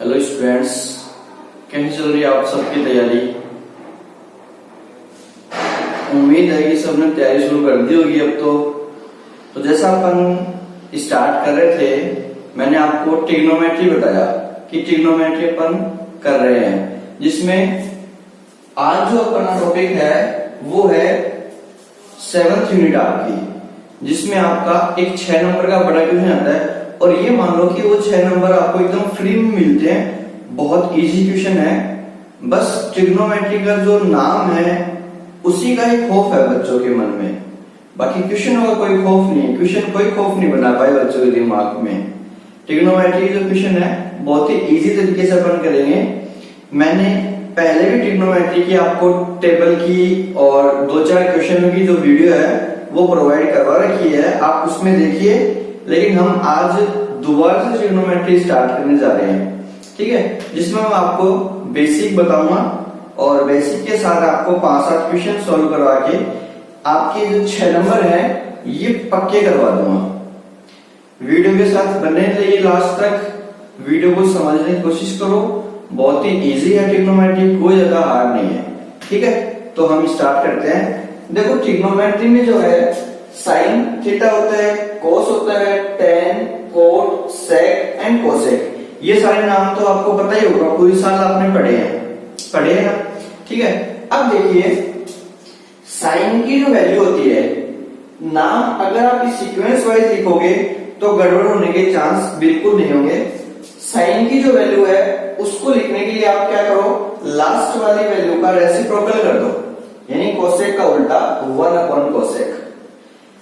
Hello students, कैसी चल रही है आप सबकी तैयारी। उम्मीद है कि सबने तैयारी शुरू कर दी होगी अब तो जैसा अपन स्टार्ट कर रहे थे, मैंने आपको ट्रिग्नोमेट्री बताया कि ट्रिग्नोमेट्री अपन कर रहे हैं, जिसमें आज जो अपना टॉपिक है वो है 7th यूनिट आपकी, जिसमें आपका एक 6 नंबर का बड़ा क्वेश्चन आता है। और ये मान लो कि वो 6 नंबर आपको एकदम फ्री में मिलते हैं, बहुत इजी क्वेश्चन है। बस ट्रिग्नोमेट्री का जो नाम है उसी का ही खौफ है बच्चों के मन में, बाकी क्वेश्चन का कोई खौफ नहीं। क्वेश्चन कोई खौफ नहीं बना पाए बच्चों के दिमाग में। ट्रिग्नोमेट्री जो क्वेश्चन है बहुत ही इजी तरीके से अपन करेंगे। मैंने पहले भी ट्रिग्नोमेट्री की आपको टेबल की और 2-4 क्वेश्चन की जो वीडियो है वो प्रोवाइड करवा रखी है, आप उसमें देखिए। लेकिन हम आज दोबारा से ट्रिग्नोमेट्री स्टार्ट करने जा रहे हैं, ठीक है, जिसमें मैं आपको बेसिक बताऊंगा और बेसिक के साथ आपको 5-7 क्वेश्चन सॉल्व करवा के आपके जो 6 नंबर है ये पक्के करवा दूंगा। वीडियो के साथ बने रहिए लास्ट तक, वीडियो को समझने की कोशिश करो। बहुत ही इजी है ट्रिग्नोमेट्री, कोई ज्यादा हार्ड नहीं है, ठीक है। तो हम स्टार्ट करते हैं। देखो ट्रिग्नोमेट्री में जो है साइन थीटा होता है, कोस होता है, tan, cot, sec and cosec. ये सारे नाम तो आपको पता ही होगा, पूरी साल आपने पढ़े हैं ना, ठीक है। अब देखिए साइन की जो वैल्यू होती है, नाम अगर आप इस सीक्वेंस वाइज लिखोगे तो गड़बड़ होने के चांस बिल्कुल नहीं होंगे। साइन की जो वैल्यू है उसको लिखने के लिए आप क्या करो, लास्ट वाली वैल्यू का रेसिप्रोकल कर दो, यानी कोसेक का उल्टा 1 कोसेक।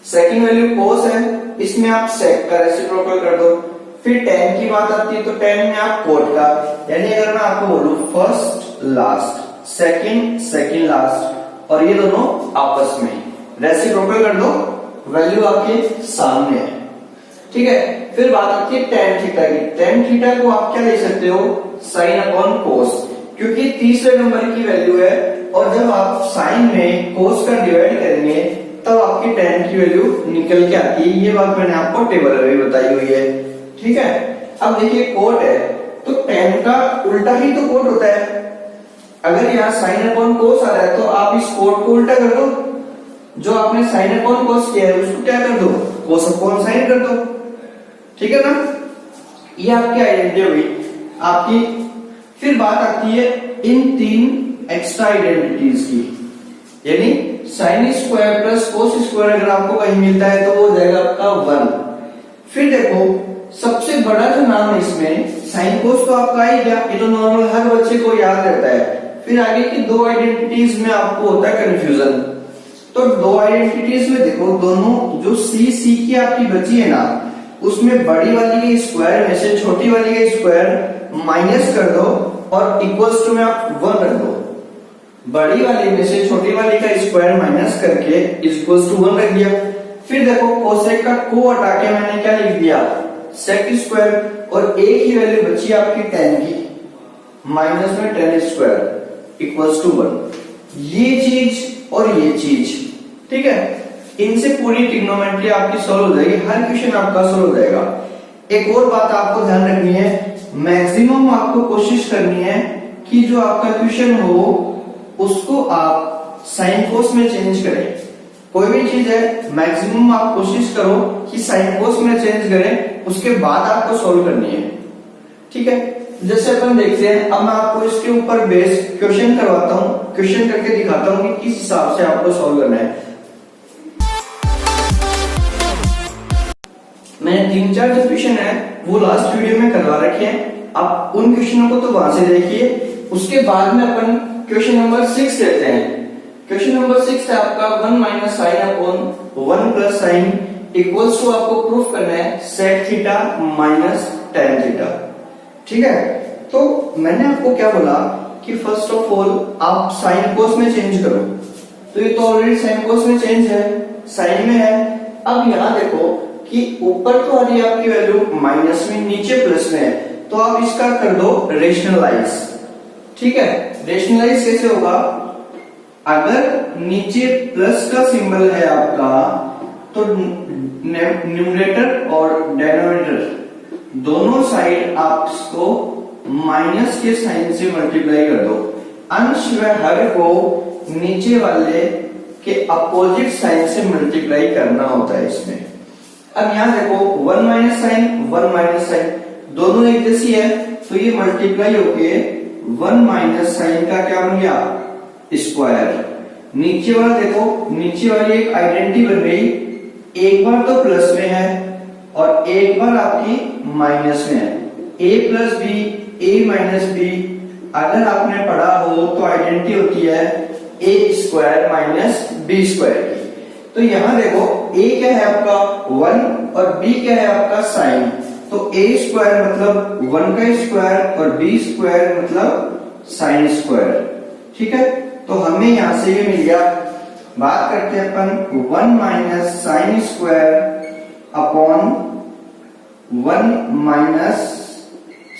सेकंड वैल्यू कोस है, इसमें आप सेक का रेसिप्रोकल कर दो। फिर टेन की बात आती है तो टेन में आप कोट का, यानी अगर मैं आपको बोलूं फर्स्ट लास्ट, सेकंड लास्ट, और ये दोनों आपस में रेसिप्रोकल कर दो, वैल्यू आपके सामने है, ठीक है। फिर बात आती है टेन थीटा की। टेन थीटा को आप क्या ले सकते हो, साइन अपॉन कोस, क्योंकि तीसरे नंबर की वैल्यू है। और जब आप साइन में कोस का डिवाइड करेंगे तब आपकी टेन की वैल्यू निकल के आती है। ये बात मैंने आपको टेबल में भी बताई हुई है, ठीक है। अब देखिए कोट है तो टेन का उल्टा ही तो कोट होता है। अगर यहाँ साइन अपॉन कोस आ रहा है तो आप इस कोट को उल्टा कर दो, जो आपने साइन अपॉन कोस किया है उसको क्या कर दो, कोस अपॉन साइन कर दो, ठीक है ना। ये आपकी आइडेंटिटी हुई आपकी। फिर बात आती है इन 3 एक्स्ट्रा आइडेंटिटीज की, यानी sign square plus cos square अगर आपको कहीं मिलता है तो वो हो जाएगा आपका 1। फिर देखो सबसे बड़ा जो नाम है इसमें, साइन कोस तो आपका ही गया, ये तो नॉर्मल हर बच्चे को याद रहता है। फिर आगे की 2 आइडेंटिटीज में आपको होता है कंफ्यूजन। तो 2 आइडेंटिटीज में देखो, दोनों जो सी की आपकी बची है ना, उसमें बड़ी वाली के स्क्वायर में से छोटी वाली का स्क्वायर माइनस कर दो और इक्वल्स टू में आप 1 रख दो। बड़ी वाली में से छोटी वाली का स्क्वायर माइनस करके इक्वल्स टू 1 रख दिया। फिर देखो कोसेक का को हटा के मैंने क्या लिख दिया, सेक स्क्वायर, और एक ही वैल्यू बची आपकी टेन की, माइनस में टेन स्क्वायर इक्वल्स टू 1। ये चीज और ये चीज, ठीक है, इनसे पूरी ट्रिग्नोमेट्री आपकी सॉल्व हो जाएगी, हर क्वेश्चन आपका सॉल्व हो जाएगा। एक और बात आपको ध्यान रखनी है, मैक्सिमम आपको कोशिश करनी है कि जो आपका क्वेश्चन हो उसको आप साइन कोस में चेंज करें। कोई भी चीज है मैक्सिमम आप कोशिश करो कि साइन कोस में चेंज करें, उसके बाद आपको सॉल्व करनी है, ठीक है। जैसे अपन देखते हैं, अब मैं आपको इसके ऊपर बेस क्वेश्चन करवाता हूँ, क्वेश्चन करके दिखाता हूँ कि किस हिसाब से आपको सॉल्व करना है। मैंने 3-4 जो क्वेश्चन है वो लास्ट वीडियो में करवा रखे हैं, आप उन क्वेश्चनों को तो वहां से देखिए। उसके बाद में अपन क्वेश्चन नंबर 6 लेते हैं। क्वेश्चन नंबर 6 है आपका 1 minus sine upon 1 plus sine equals to, आपको प्रूफ करना है sec theta minus tan theta, ठीक है। तो मैंने आपको क्या बोला कि फर्स्ट ऑफ ऑल आप साइन कोस में चेंज करो, तो ये तो ऑलरेडी साइन कोस में चेंज है, साइन में है। अब यहाँ देखो कि ऊपर तो आ रही है आपकी वैल्यू माइनस में, नीचे प्लस में है, तो आप इसका कर दो रेशनलाइज, ठीक है। रेशनलाइज कैसे होगा, अगर नीचे प्लस का सिंबल है आपका तो न्यूमरेटर और डिनोमिनेटर दोनों साइड आप इसको माइनस के साइन से मल्टीप्लाई कर दो। अंश व हर को नीचे वाले के अपोजिट साइन से मल्टीप्लाई करना होता है इसमें। अब यहां देखो 1 माइनस साइन दोनों एक जैसी है, तो ये मल्टीप्लाई होके 1 माइनस साइन का क्या बन गया, स्क्वायर। नीचे वाला देखो, नीचे वाली एक आइडेंटिटी बन गई, एक बार तो प्लस में है और एक बार आपकी माइनस में है। a plus b, a minus b, अगर आपने पढ़ा हो तो आइडेंटिटी होती है a square minus b square की। तो यहां देखो a क्या है आपका 1 और b क्या है आपका साइन, तो a स्क्वायर मतलब 1 का स्क्वायर और b स्क्वायर मतलब साइन स्क्वायर। ठीक है, तो हमें यहां से ये मिल गया। बात करते हैं अपन 1 minus sign square upon 1 minus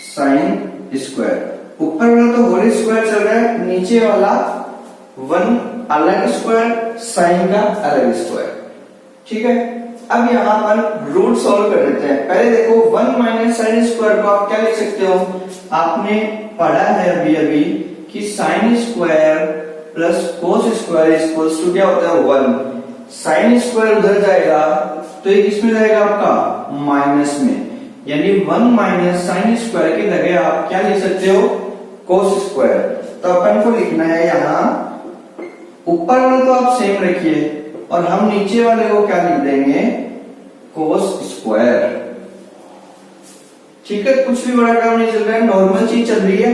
sine square. ऊपर वाला तो होल स्क्वायर चल रहा है, नीचे वाला 1 अलग स्क्वायर, साइन का अलग स्क्वायर। ठीक है, अब यहां पर रूट सॉल्व कर देते हैं। पहले देखो 1 माइनस साइन स्क्वायर को आप क्या लिख सकते हो, आपने पढ़ा है अभी अभी कि sine square plus cos square equals to क्या होता है 1। साइन स्क्वायर उधर जाएगा तो ये किसमें जाएगा आपका माइनस में, यानी 1 माइनस साइन स्क्वायर की जगह आप क्या लिख सकते हो कोस स्क्वायर। तो अपन को लिखना है यहां, ऊपर वाला तो आप सेम रखिए और हम नीचे वाले को क्या लिख देंगे कोस स्क्वायर। ठीक है, कुछ भी बड़ा काम नहीं चल रहा है, नॉर्मल चीज चल रही है।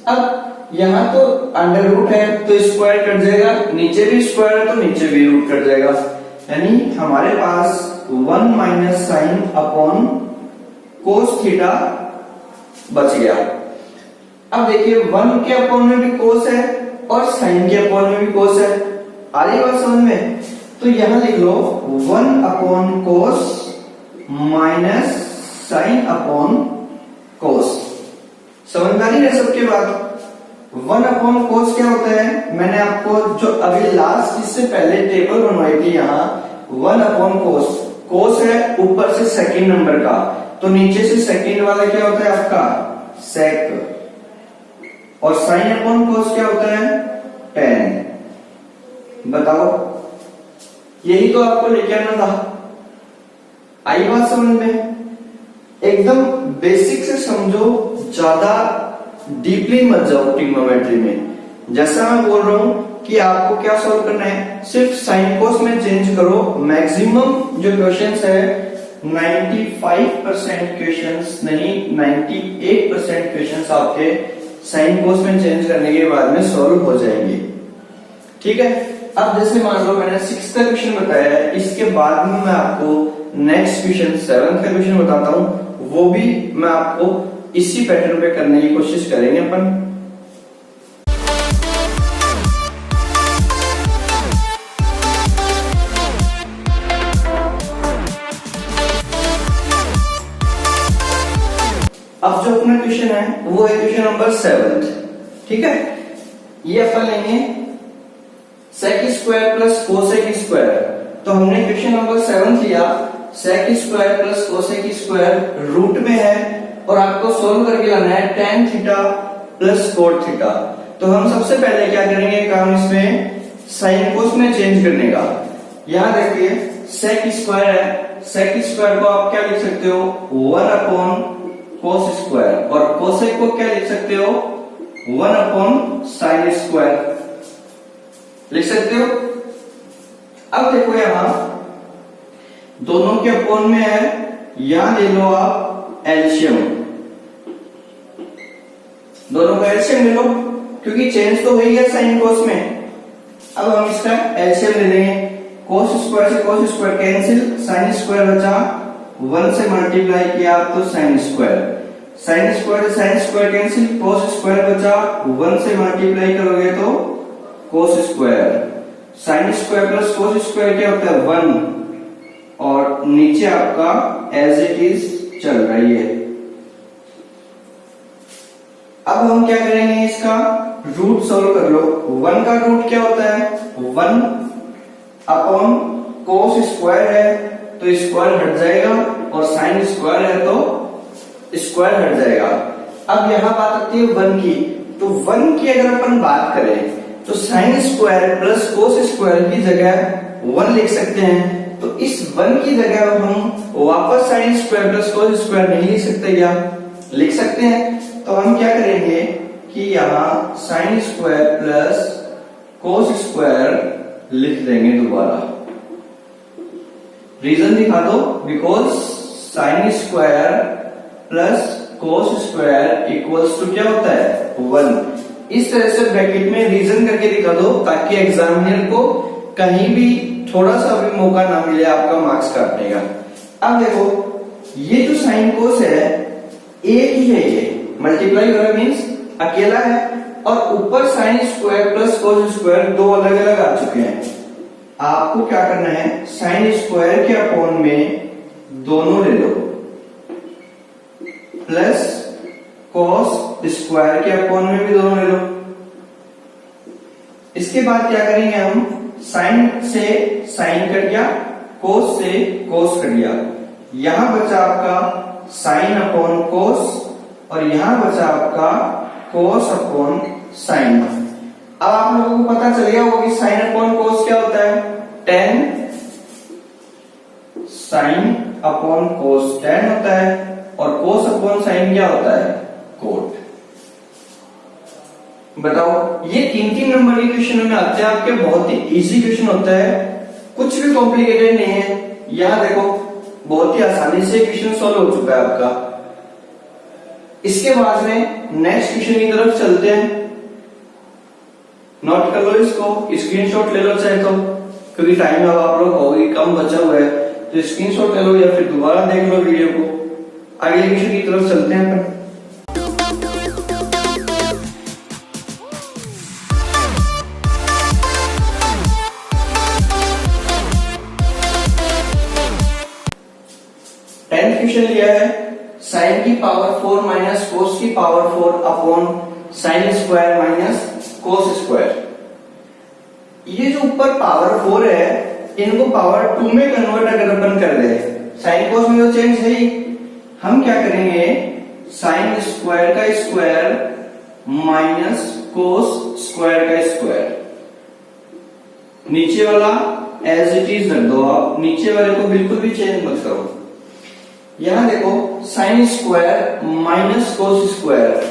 अब यहां तो अंडर रूट है तो स्क्वायर कट जाएगा, नीचे भी स्क्वायर है तो नीचे भी रूट कट जाएगा, यानी हमारे पास 1 minus sine upon cos theta बच गया। अब देखिए 1 के अपॉन में भी कोस है और साइन के अपॉन में भी कोस है, आ रही बात समझ में। तो यहां लिख लो 1 अपॉन कोस माइनस साइन अपॉन कोस। समझ आ रही है सबके बाद। 1 अपॉन कोस क्या होता है, मैंने आपको जो अभी लास्ट इससे पहले टेबल बनवाई थी यहाँ 1 अपॉन कोस, कोस है ऊपर से सेकंड नंबर का, तो नीचे से सेकंड वाला क्या होता है आपका सेक, और साइन अपॉन कोस क्या होता है tan। बताओ, यही तो आपको लेके आना था। आई बात समझ में, एकदम बेसिक से समझो, ज्यादा डीपली मत जाओ ट्रिग्नोमेट्री में। जैसा मैं बोल रहा हूं कि आपको क्या सॉल्व करना है, सिर्फ साइन कोस में चेंज करो। मैक्सिमम जो क्वेश्चंस है 95% क्वेश्चंस नहीं 98% क्वेश्चंस आपके साइन कोस में चेंज करने के बाद में सॉल्व हो जाएंगे। ठीक है, अब जैसे मान लो मैंने 6th का क्वेश्चन बताया है, इसके बाद में मैं आपको नेक्स्ट क्वेश्चन 7th का क्वेश्चन बताता हूं, वो भी मैं आपको इसी पैटर्न पे करने की कोशिश करेंगे अपन। अब जो अपना क्वेश्चन है वो है क्वेश्चन नंबर 7। ठीक है, ये अपन लेंगे sec square plus cosec square. तो हमने क्वेश्चन नंबर 7 लिया, sec square plus cosec square root में है और आपको सोल्व करके लाना है tan theta plus cot theta. तो हम सबसे पहले क्या करेंगे काम इसमें साइन कोस में चेंज करने का। यहां देखिए सेक स्क्वायर है, सेक स्क्वायर को आप क्या लिख सकते हो 1 अपॉन कोस स्क्वायर, और कोसेक को क्या लिख सकते हो 1 अपॉन साइन स्क्वायर लिख सकते हो। अब देखो यहां दोनों के अपॉन में है, यहां ले लो आप एलसीएम, दोनों का एलसीएम ले लो क्योंकि चेंज तो हो ही गया साइन कोस में। अब हम इसका एलसीएम ले लेंगे, कोस स्क्वायर से cos square cancel, sine square बचा, 1 से मल्टीप्लाई किया तो साइन स्क्वायर, साइन स्क्वायर से sine square cancel, cos square बचा, 1 से मल्टीप्लाई करोगे तो cos square, sign square plus cos square क्या होता है 1, और नीचे आपका एज इट इज चल रही है। अब हम क्या करेंगे, इसका रूट सॉल्व कर लो। 1 का रूट क्या होता है 1 अपॉन कोस स्क्वायर है तो स्क्वायर हट जाएगा, और साइन स्क्वायर है तो स्क्वायर हट जाएगा। अब यहाँ बात आती है 1 की। तो 1 की अगर अपन बात करें तो sign square plus cos square की जगह 1 लिख सकते हैं। तो इस 1 की जगह हम वापस sign square plus cos square नहीं लिख सकते क्या? लिख सकते हैं। तो हम क्या करेंगे कि यहाँ sine square plus cos square लिख देंगे दोबारा। रीजन दिखा दो, because sine square plus cos square equals to क्या होता है? 1। इस तरह से ब्रैकेट में रीजन करके दिखा दो ताकि एग्जामिनर को कहीं भी थोड़ा सा भी मौका ना मिले आपका मार्क्स काटने का। अब देखो ये जो साइन कोस है एक ही है, ये मल्टीप्लाई हो रहा मीन्स अकेला है, और ऊपर sign square plus cos square दो अलग अलग आ चुके हैं। आपको क्या करना है, साइन स्क्वायर के अपॉन में दोनों ले लो प्लस कॉस स्क्वायर के अपॉन में भी दोनों ले लो। इसके बाद क्या करेंगे हम, साइन से साइन कट गया, कोस से कोस कट गया, यहां बचा आपका साइन अपॉन कोस और यहां बचा आपका कोस अपॉन साइन। अब आप लोगों को पता चल गया होगा कि साइन अपॉन कोस क्या होता है? tan साइन अपॉन कोस tan होता है, और कोस अपॉन साइन क्या होता है? कोट। बताओ, ये 3-3 नंबर के क्वेश्चन में आते हैं आपके, बहुत ही इजी क्वेश्चन होता है, कुछ भी कॉम्प्लिकेटेड नहीं है। यहां देखो बहुत ही आसानी से क्वेश्चन सॉल्व हो चुका है आपका। इसके बाद में नेक्स्ट क्वेश्चन की तरफ चलते हैं। नोट कर लो इसको, स्क्रीनशॉट ले लो चाहे तो, क्योंकि टाइम अब आप लोग होगी कम बचा हुआ है, तो स्क्रीनशॉट ले लो या फिर दोबारा देख लो वीडियो को। अगले क्वेश्चन की तरफ चलते हैं अपन। क्वेश्चन लिया है साइन की पावर 4 माइनस कोस की power 4 upon sine square minus cos square. ये जो ऊपर पावर 4 है इनको पावर 2 में कन्वर्ट अगर अपन कर दे, साइन कोस में तो चेंज है ही, हम क्या करेंगे साइन स्क्वायर का स्क्वायर माइनस कोस स्क्वायर का स्क्वायर, नीचे वाला एज इट इज रख दो आप, नीचे वाले को बिल्कुल भी चेंज मत करो। यहां देखो sine square minus cos square,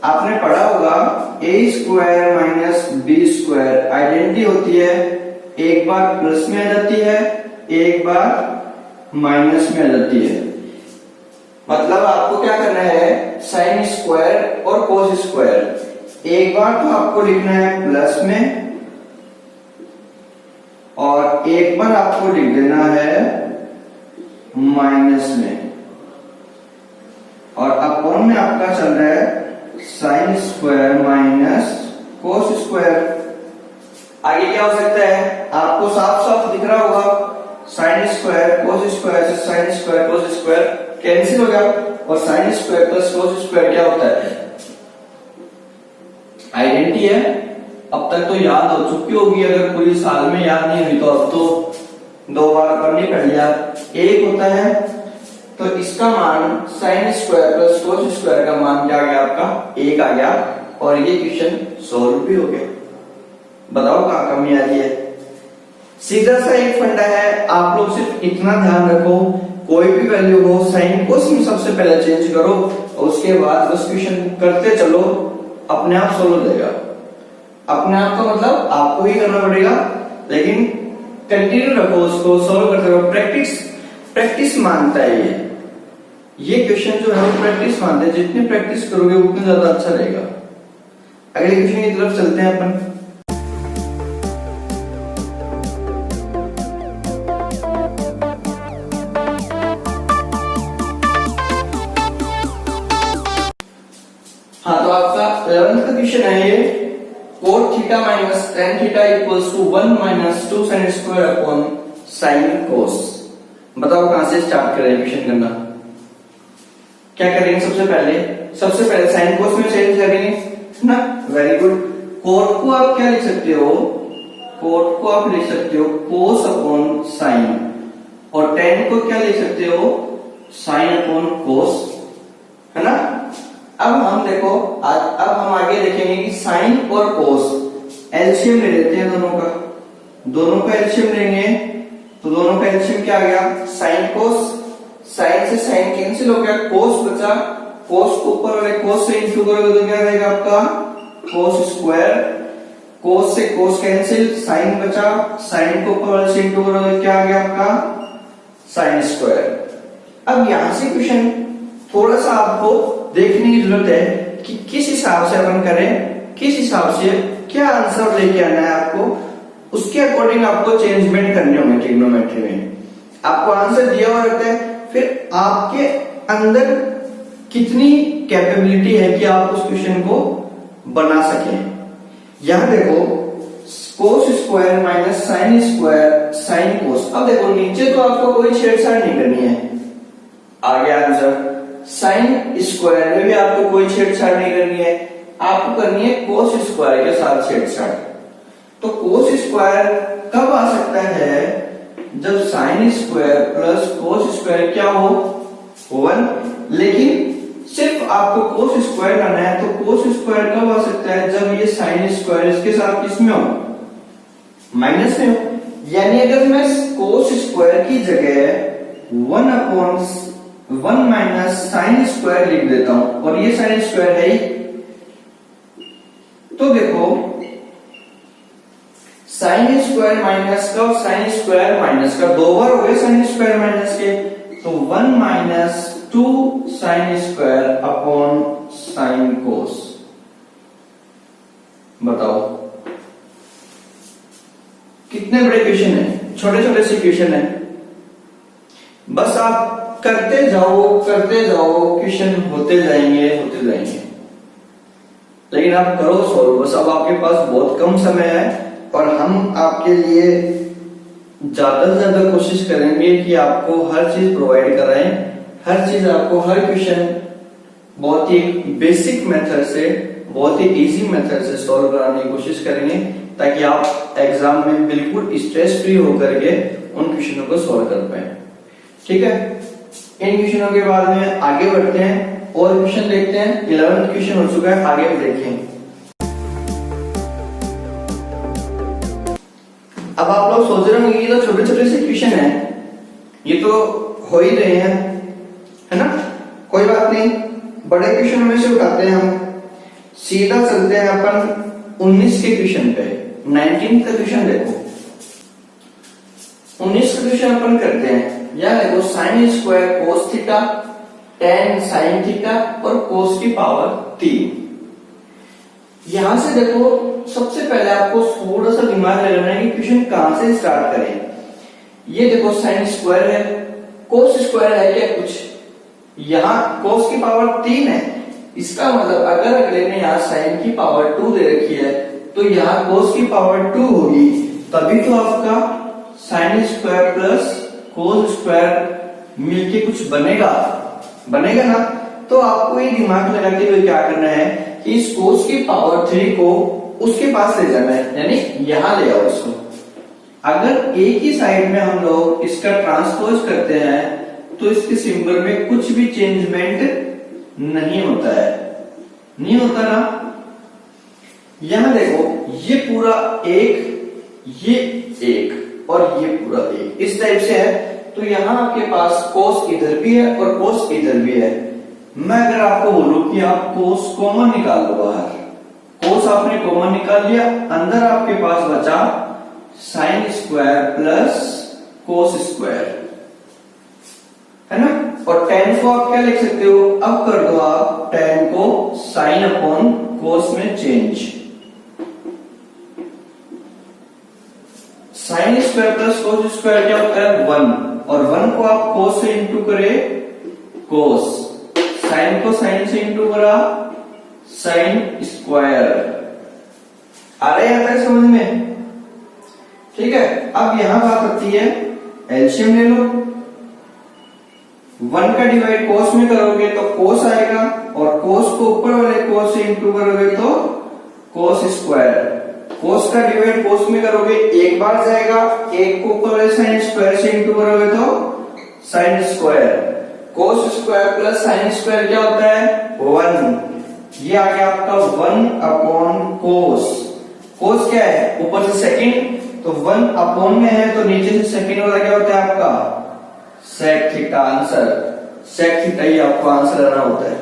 आपने पढ़ा होगा a square minus b square identity होती है, एक बार प्लस में आ जाती है एक बार माइनस में आ जाती है। मतलब आपको क्या करना है, साइन स्क्वायर और कोस स्क्वायर एक बार तो आपको लिखना है प्लस में और एक बार आपको लिख देना है माइनस में, और अपॉन में आपका चल रहा है sign square minus cos square. आगे क्या हो सकता है, आपको साफ साफ दिख रहा होगा, साइन स्क्वायर कोस स्क्वायर से sine square cos square cancel हो गया, और sign square plus cos square क्या होता है? आइडेंटिटी है। अब तक तो याद हो चुकी होगी, अगर पूरी साल में याद नहीं हुई तो अब तो 2 बार पढ़नी पड़ गया। एक होता है तो इसका मान sign square plus cos square का मान क्या आ गया आपका? 1 आ गया, और ये क्वेश्चन सॉल्व भी हो गया। बताओ कहां कमी आ रही है? सीधा सा एक फंडा है, आप लोग सिर्फ इतना ध्यान रखो, कोई भी वैल्यू हो साइन कोस में सबसे पहले चेंज करो और उसके बाद बस क्वेश्चन करते चलो, अपने आप सॉल्व हो जाएगा। अपने आप का मतलब आपको ही करना पड़ेगा, लेकिन कंटिन्यू रखो उसको, सॉल्व करते रहो। प्रैक्टिस मांगता है ये क्वेश्चन जो है प्रैक्टिस मानते हैं, जितनी प्रैक्टिस करोगे उतना ज्यादा अच्छा रहेगा। अगले क्वेश्चन की तरफ चलते हैं अपन। हाँ, तो आपका 11th का क्वेश्चन है ये, cot theta minus tan theta equals to 1 minus 2 sine square upon sine cos. बताओ कहां से स्टार्ट करें क्वेश्चन करना? क्या करेंगे सबसे पहले साइन कोस में चेंज करेंगे ना। Very good. कोट को आप क्या लिख सकते हो? कोट को आप लिख सकते हो कोस अपॉन साइन, और टेन को क्या लिख सकते हो? साइन अपॉन कोस, है ना। अब हम देखो अब हम आगे देखेंगे कि साइन और कोस एलसीएम ले लेते हैं दोनों का एलसीएम लेंगे तो दोनों का एलसीएम क्या आ गया साइन कोस, साइन से साइन कैंसिल हो गया, कोस बचा, कोस को ऊपर वाले कोस से इंटू करोगे तो क्या रहेगा आपका कोस स्क्वायर, कोस से कोस कैंसिल, साइन बचा, साइन को ऊपर वाले से इंटू करोगे क्या आ गया आपका साइन स्क्वायर। अब यहां से क्वेश्चन थोड़ा सा आपको देखने की जरूरत है कि किस हिसाब से अपन करें, किस हिसाब से क्या आंसर लेके आना है आपको, उसके अकॉर्डिंग आपको चेंजमेंट करने होंगे ट्रिग्नोमेट्री में। आपको आंसर दिया हुआ रहता है, फिर आपके अंदर कितनी कैपेबिलिटी है कि आप उस क्वेश्चन को बना सकें। यहां देखो cos square minus sine square sine cos. अब देखो नीचे तो आपको कोई छेड़छाड़ नहीं करनी है, आ गया आंसर। साइन स्क्वायर में भी आपको कोई छेड़छाड़ नहीं करनी है, आपको करनी है कोस स्क्वायर के साथ छेड़छाड़। तो कोस स्क्वायर कब आ सकता है जब sign square plus cos square क्या हो 1, लेकिन सिर्फ आपको कोस स्क्वायर करना है तो कोस स्क्वायर कब आ सकता है जब ये साइन स्क्वायर इसके साथ किसमें हो माइनस में हो। यानी अगर मैं कोस स्क्वायर की जगह 1/1 माइनस साइन स्क्वायर लिख देता हूं और ये साइन स्क्वायर है ही, तो देखो साइन स्क्वायर माइनस का और साइन स्क्वायर माइनस का 2 बार हो गए साइन स्क्वायर माइनस के, तो 1 minus 2 sine square upon sine cos. बताओ कितने बड़े क्वेश्चन है, छोटे छोटे से क्वेश्चन है, बस आप करते जाओ क्वेश्चन होते जाएंगे, लेकिन आप करो सॉल्व। बस अब आपके पास बहुत कम समय है और हम आपके लिए ज्यादा से ज्यादा कोशिश करेंगे कि आपको हर चीज प्रोवाइड कराएं, हर चीज आपको हर क्वेश्चन बहुत ही बेसिक मेथड से, बहुत ही इजी मेथड से सॉल्व कराने की कोशिश करेंगे ताकि आप एग्जाम में बिल्कुल स्ट्रेस फ्री होकर के उन क्वेश्चनों को सॉल्व कर पाए। ठीक है, इन क्वेश्चनों के बाद में आगे बढ़ते हैं और क्वेश्चन देखते हैं। 11th क्वेश्चन हो चुका है, आगे देखें। अब आप लोग सोच रहे होंगे ये तो छोटे छोटे से क्वेश्चन है, ये तो हो ही रहे हैं, है ना, कोई बात नहीं, बड़े क्वेश्चन में से उठाते हैं हम। सीधा चलते हैं अपन 19 के क्वेश्चन पे। 19 का क्वेश्चन देखो, 19 का क्वेश्चन अपन करते हैं। यह देखो sine square cos theta, tan sine theta और कोस की पावर 3। यहां से देखो सबसे पहले आपको थोड़ा सा दिमाग लगाना है कि क्वेश्चन कहां से स्टार्ट करें। ये देखो साइन स्क्वायर है, कोस स्क्वायर है क्या कुछ, यहां कोस की पावर 3 है, इसका मतलब अगर अगले ने यहाँ साइन की पावर 2 दे रखी है तो यहाँ कोस की पावर 2 होगी, तभी तो आपका sign square plus cos square मिलके कुछ बनेगा ना। तो आपको ये दिमाग लगाते हुए क्या करना है कि इस कोस की पावर 3 को उसके पास ले जाना है, यानी यहां ले आओ इसको। अगर एक ही साइड में हम लोग इसका ट्रांसपोज करते हैं तो इसके सिंबल में कुछ भी चेंजमेंट नहीं होता है, नहीं होता ना। यहां देखो ये पूरा एक, ये एक और ये पूरा एक, इस टाइप से है, तो यहां आपके पास कोस इधर भी है और कोस इधर भी है। मैं अगर आपको बोलूं कि आप कोस कॉमन निकाल दो बाहर, कोस आपने कॉमन निकाल लिया, अंदर आपके पास बचा sign square plus cos square, है ना। और tan को आप क्या लिख सकते हो, अब कर दो आप tan को साइन अपॉन कोस में change. Sign square plus cos square क्या होता है 1, और 1 को आप कोस से इंटू करे कोस, साइन को साइन से इंटू करा साइन स्क्वायर। आ रहा है समझ में, ठीक है। अब यहां बात आती है एलसीएम ले लो, 1 का डिवाइड कोस में करोगे तो कोस आएगा, और कोस को ऊपर वाले कोस से इंटू करोगे तो कोस स्क्वायर। कोस का डिवाइड कोस में करोगे एक बार जाएगा, एक को ऊपर वाले साइन स्क्वायर से इंटू करोगे तो साइन स्क्वायर। कोस स्क्वायर प्लस साइन स्क्वायर क्या होता है 1, ये आ गया आपका 1 अपॉन कोस। कोस क्या है, ऊपर से सेकंड, तो 1 अपॉन में है तो नीचे से सेकंड वाला क्या होता है आपका sec theta. Answer sec theta ही आपको आंसर आना होता है।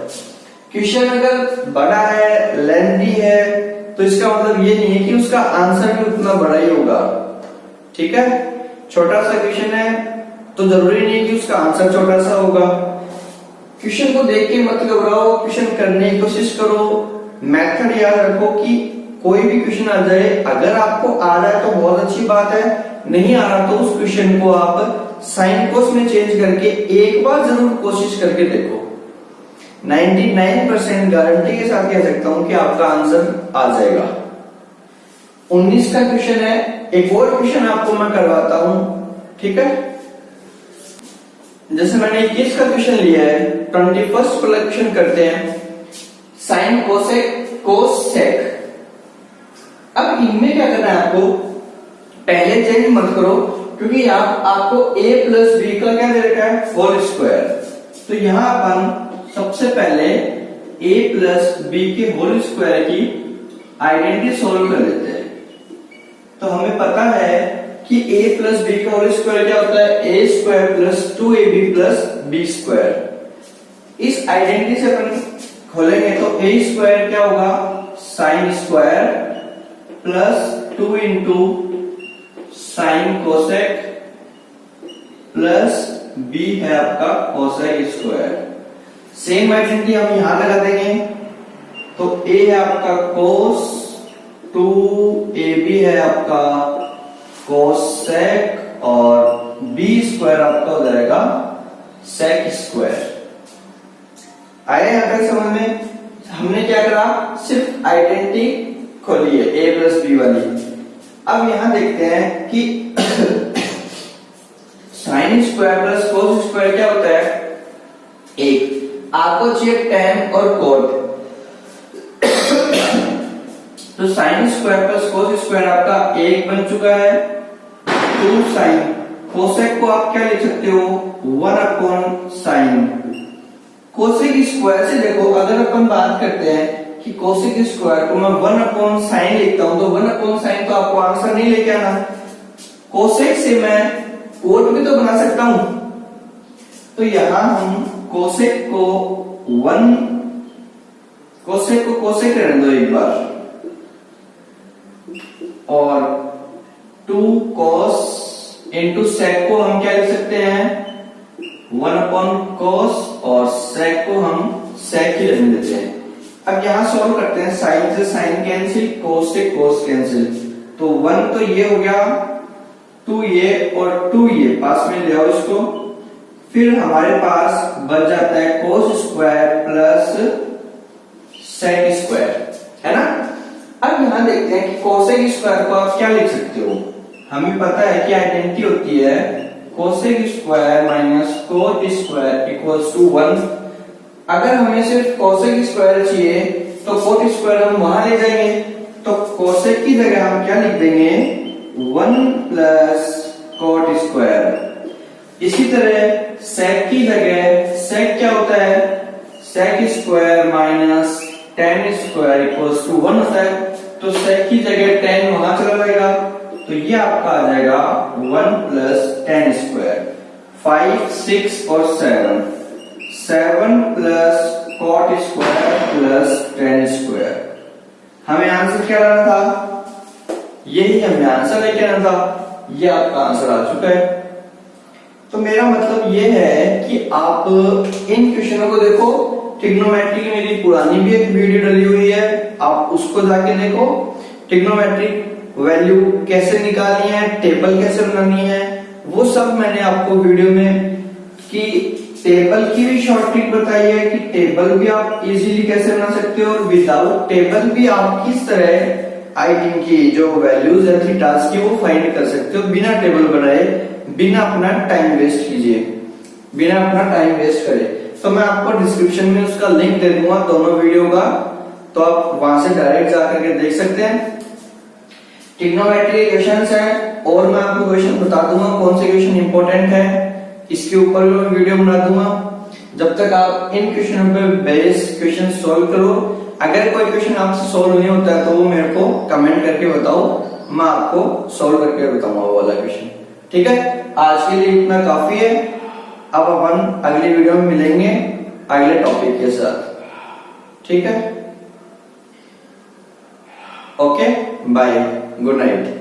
क्वेश्चन अगर बड़ा है, लेंथी है, तो इसका मतलब ये नहीं है कि उसका आंसर भी उतना बड़ा ही होगा। ठीक है, छोटा सा क्वेश्चन है तो जरूरी नहीं है कि उसका आंसर छोटा सा होगा। क्वेश्चन को देख के मत घबराओ, क्वेश्चन करने की कोशिश करो। मेथड याद रखो कि कोई भी क्वेश्चन आ जाए, अगर आपको आ रहा है तो बहुत अच्छी बात है, नहीं आ रहा तो उस क्वेश्चन को आप साइन कोस में चेंज करके एक बार जरूर कोशिश करके देखो। 99% गारंटी के साथ कह सकता हूं कि आपका आंसर आ जाएगा। 19 का क्वेश्चन है, एक और क्वेश्चन आपको मैं करवाता हूं। ठीक है, जैसे मैंने 21 का क्वेश्चन लिया है, 21st वाला क्वेश्चन करते हैं। साइन कोसेक कोस सेक। अब इनमें क्या करना है आपको, पहले चेंज मत करो क्योंकि आपको a प्लस बी का क्या दे रखा है होल स्क्वायर। तो यहां अपन सबसे पहले a प्लस बी के होल स्क्वायर की आइडेंटिटी सोल्व कर लेते हैं। तो हमें पता है कि a प्लस बी का होल स्क्वायर क्या होता है, a square plus 2ab plus b square. इस आइडेंटिटी से अपन खोलेंगे तो a स्क्वायर क्या होगा sine square plus 2 into sine cosec plus b है आपका कोसेक स्क्वायर। सेम आइडेंटिटी हम यहां लगा देंगे, तो a है आपका कोस, 2ab है आपका कोसेक और b स्क्वायर आपका हो जाएगा सेक स्क्वायर। आया यहां तक समझ में? हमने क्या करा, सिर्फ आइडेंटिटी खोली है a प्लस बी वाली। अब यहां देखते हैं कि sine square plus cos square क्या होता है, एक। आपको चाहिए tan और cot, तो sign square plus cos square आपका एक बन चुका है, 2 साइन। कोसेक को आप क्या लिख सकते हो 1 अपॉन साइन। कोसेक स्क्वायर से देखो, अगर अपन बात करते हैं कि कोसेक स्क्वायर को मैं 1 अपॉन साइन लिखता हूं, तो 1 अपॉन साइन तो आपको आंसर नहीं लेके आना। कोसेक से मैं कोट भी तो बना सकता हूं, तो यहां हम कोसेक को कोसेक रहने दो एक बार, और 2 cos इंटू सेक को हम क्या लिख सकते हैं 1 अपॉन कोस, और सेक को हम सेक ही रहने देते हैं। अब यहां सॉल्व करते हैं, साइन से साइन कैंसिल, कोस से कोस कैंसिल, तो 1 तो ये हो गया, 2 ये और 2 ये पास में ले आओ इसको, फिर हमारे पास बच जाता है cos square plus sec square, है ना। अब यहां देखते हैं कि कोसेक स्क्वायर को आप क्या लिख सकते हो। हमें पता है कि आइडेंटिटी होती है cosec square minus cot square equals to 1। अगर हमें सिर्फ कोसेक स्क्वायर चाहिए तो कोट स्क्वायर हम वहां ले जाएंगे, तो कोसेक की जगह हम क्या लिख देंगे 1 प्लस कोट स्क्वायर। इसी तरह सेक की जगह सेक क्या होता है, sec square minus tan square equals to 1 होता है, तो सेक की जगह tan वहां चला जाएगा, तो ये आपका आ जाएगा 1 प्लस tan स्क्वायर। 5, 6 और 7 plus cot square plus tan square. हमें आंसर क्या लाना था, यही हमें आंसर लेके आना था, ये आपका आंसर आ चुका है। तो मेरा मतलब ये है कि आप इन क्वेश्चनों को देखो। ट्रिग्नोमेट्री की मेरी पुरानी भी एक वीडियो डली हुई है, आप उसको जाके देखो। ट्रिग्नोमेट्रिक वैल्यू कैसे निकालनी है, टेबल कैसे बनानी है, वो सब मैंने आपको वीडियो में कि टेबल की भी शॉर्ट ट्रिक बताई है कि टेबल भी आप इजीली कैसे बना सकते हो, और विदाउट टेबल भी आप किस तरह आइटम की जो वैल्यूज है थीटास की वो फाइंड कर सकते हो बिना टेबल बनाए, बिना अपना टाइम वेस्ट कीजिए, बिना अपना टाइम वेस्ट करे। तो मैं आपको डिस्क्रिप्शन में उसका लिंक दे दूंगा दोनों वीडियो का, तो आप वहां से डायरेक्ट जाकर के देख सकते हैं। ट्रिग्नोमेट्री के क्वेश्चंस हैं, और मैं आपको क्वेश्चन बता दूंगा कौन से क्वेश्चन इंपॉर्टेंट है, इसके ऊपर भी वीडियो बना दूंगा। जब तक आप इन क्वेश्चनों पे बेस क्वेश्चन सॉल्व करो, अगर कोई क्वेश्चन आपसे सोल्व नहीं होता है तो वो मेरे को कमेंट करके बताओ, मैं आपको सोल्व करके बताऊंगा वो वाला क्वेश्चन। ठीक है, आज के लिए इतना काफी है। अब अपन अगली वीडियो में मिलेंगे अगले टॉपिक के साथ। ठीक है, ओके, बाय, गुड नाइट।